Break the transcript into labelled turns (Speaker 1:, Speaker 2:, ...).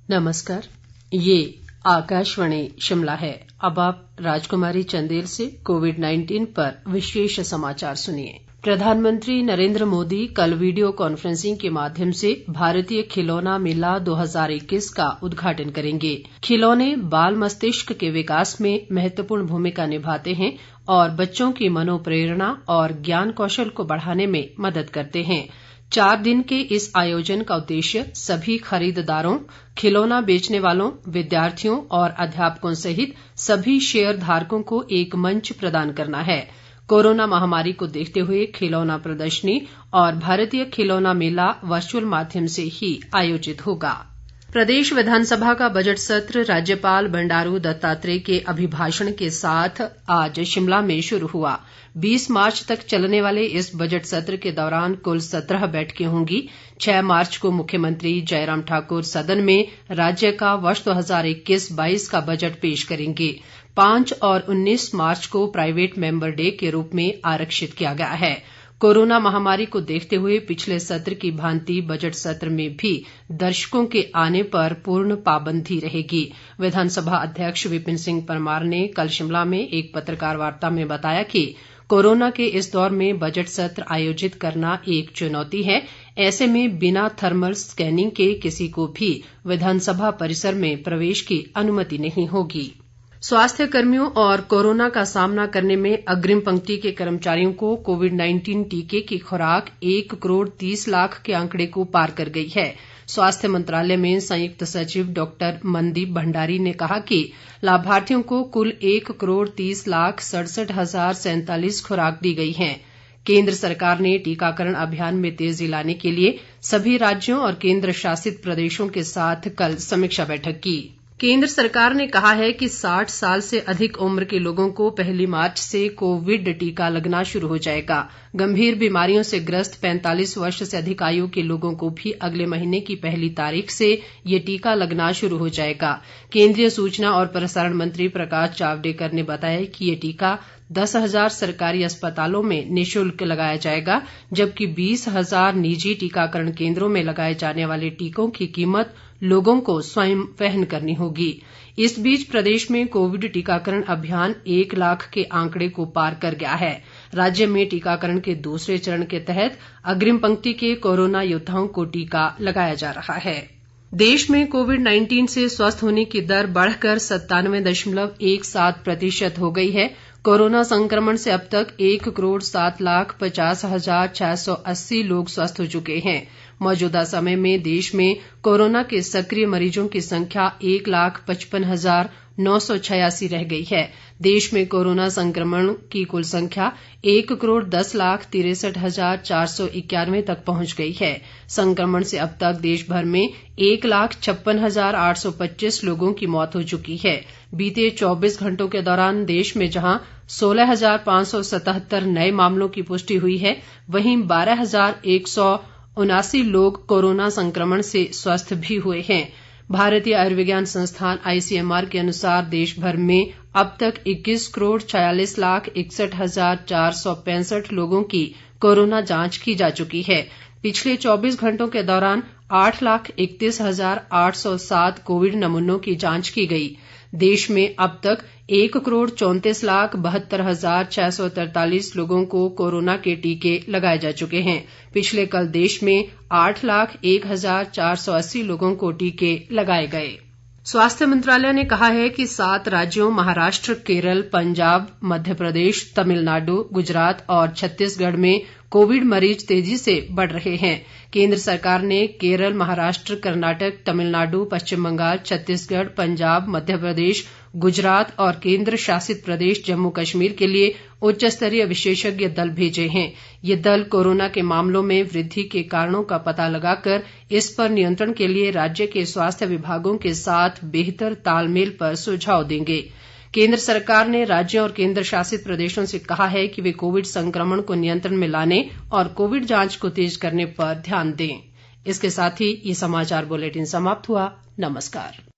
Speaker 1: नमस्कार, ये आकाशवाणी शिमला है। अब आप राजकुमारी चंदेल से कोविड-19 पर विशेष समाचार सुनिए। प्रधानमंत्री नरेंद्र मोदी कल वीडियो कॉन्फ्रेंसिंग के माध्यम से भारतीय खिलौना मेला 2021 का उद्घाटन करेंगे। खिलौने बाल मस्तिष्क के विकास में महत्वपूर्ण भूमिका निभाते हैं और बच्चों की मनोप्रेरणा और ज्ञान कौशल को बढ़ाने में मदद करते हैं। 4 दिन के इस आयोजन का उद्देश्य सभी खरीददारों, खिलौना बेचने वालों, विद्यार्थियों और अध्यापकों सहित सभी शेयर धारकों को एक मंच प्रदान करना है। कोरोना महामारी को देखते हुए खिलौना प्रदर्शनी और भारतीय खिलौना मेला वर्चुअल माध्यम से ही आयोजित होगा। प्रदेश विधानसभा का बजट सत्र राज्यपाल बंडारू दत्तात्रेय के अभिभाषण के साथ आज शिमला में शुरू हुआ। 20 मार्च तक चलने वाले इस बजट सत्र के दौरान कुल 17 बैठकें होंगी। 6 मार्च को मुख्यमंत्री जयराम ठाकुर सदन में राज्य का वर्ष 2021-22 का बजट पेश करेंगे। 5 और 19 मार्च को प्राइवेट मेंबर डे के रूप में आरक्षित किया गया है। कोरोना महामारी को देखते हुए पिछले सत्र की भांति बजट सत्र में भी दर्शकों के आने पर पूर्ण पाबंदी रहेगी। विधानसभा अध्यक्ष विपिन सिंह परमार ने कल शिमला में एक पत्रकार वार्ता में बताया कि कोरोना के इस दौर में बजट सत्र आयोजित करना एक चुनौती है। ऐसे में बिना थर्मल स्कैनिंग के किसी को भी विधानसभा परिसर में प्रवेश की अनुमति नहीं होगी। स्वास्थ्य कर्मियों और कोरोना का सामना करने में अग्रिम पंक्ति के कर्मचारियों को कोविड-19 टीके की खुराक 1 करोड़ 30 लाख के आंकड़े को पार कर गई है। स्वास्थ्य मंत्रालय में संयुक्त सचिव डॉक्टर मनदीप भंडारी ने कहा कि लाभार्थियों को कुल 1 करोड़ 30 लाख 67,047 खुराक दी गई हैं। केंद्र सरकार ने टीकाकरण अभियान में तेजी लाने के लिए सभी राज्यों और केंद्र शासित प्रदेशों के साथ कल समीक्षा बैठक की। केंद्र सरकार ने कहा है कि 60 साल से अधिक उम्र के लोगों को 1 मार्च से कोविड टीका लगना शुरू हो जाएगा। गंभीर बीमारियों से ग्रस्त 45 वर्ष से अधिक आयु के लोगों को भी अगले महीने की 1 तारीख से ये टीका लगना शुरू हो जाएगा। केंद्रीय सूचना और प्रसारण मंत्री प्रकाश जावड़ेकर ने बताया कि ये टीका 10,000 सरकारी अस्पतालों में निःशुल्क लगाया जाएगा, जबकि 20,000 निजी टीकाकरण केंद्रों में लगाए जाने वाले टीकों की कीमत लोगों को स्वयं वहन करनी होगी। इस बीच प्रदेश में कोविड टीकाकरण अभियान 1 लाख के आंकड़े को पार कर गया है। राज्य में टीकाकरण के दूसरे चरण के तहत अग्रिम पंक्ति के कोरोना योद्धाओं को टीका लगाया जा रहा है। देश में कोविड-19 से स्वस्थ होने की दर बढ़कर 97.17% हो गई है। कोरोना संक्रमण से अब तक 1 करोड़ 7,50,680 लोग स्वस्थ हो चुके हैं। मौजूदा समय में देश में कोरोना के सक्रिय मरीजों की संख्या 1,55,986 रह गई है। देश में कोरोना संक्रमण की कुल संख्या 1 करोड़ 10,63,491 तक पहुंच गई है। संक्रमण से अब तक देश भर में 1,56,825 लोगों की मौत हो चुकी है। बीते 24 घंटों के दौरान देश में जहां 16,577 नए मामलों की पुष्टि हुई है, वहीं 12,179 लोग कोरोना संक्रमण से स्वस्थ भी हुए हैं। भारतीय आयुर्विज्ञान संस्थान ICMR के अनुसार देश भर में अब तक 21 करोड़ 46 लाख 61,465 लोगों की कोरोना जांच की जा चुकी है। पिछले 24 घंटों के दौरान 8,31,807 कोविड नमूनों की जांच की गई। देश में अब तक 1 करोड़ 34 लाख 72,643 लोगों को कोरोना के टीके लगाए जा चुके हैं। पिछले कल देश में 8,01,480 लोगों को टीके लगाए गए। स्वास्थ्य मंत्रालय ने कहा है कि 7 राज्यों महाराष्ट्र, केरल, पंजाब, मध्य प्रदेश, तमिलनाडु, गुजरात और छत्तीसगढ़ में कोविड मरीज तेजी से बढ़ रहे हैं। केंद्र सरकार ने केरल, महाराष्ट्र, कर्नाटक, तमिलनाडु, पश्चिम बंगाल, छत्तीसगढ़, पंजाब, मध्य प्रदेश, गुजरात और केंद्र शासित प्रदेश जम्मू कश्मीर के लिए उच्च स्तरीय विशेषज्ञ दल भेजे हैं। ये दल कोरोना के मामलों में वृद्धि के कारणों का पता लगाकर इस पर नियंत्रण के लिए राज्य के स्वास्थ्य विभागों के साथ बेहतर तालमेल पर सुझाव देंगे। केंद्र सरकार ने राज्यों और केंद्र शासित प्रदेशों से कहा है कि वे कोविड संक्रमण को नियंत्रण में लाने और कोविड जांच को तेज करने पर ध्यान दें। इसके साथ ही ये समाचार बुलेटिन समाप्त हुआ। नमस्कार।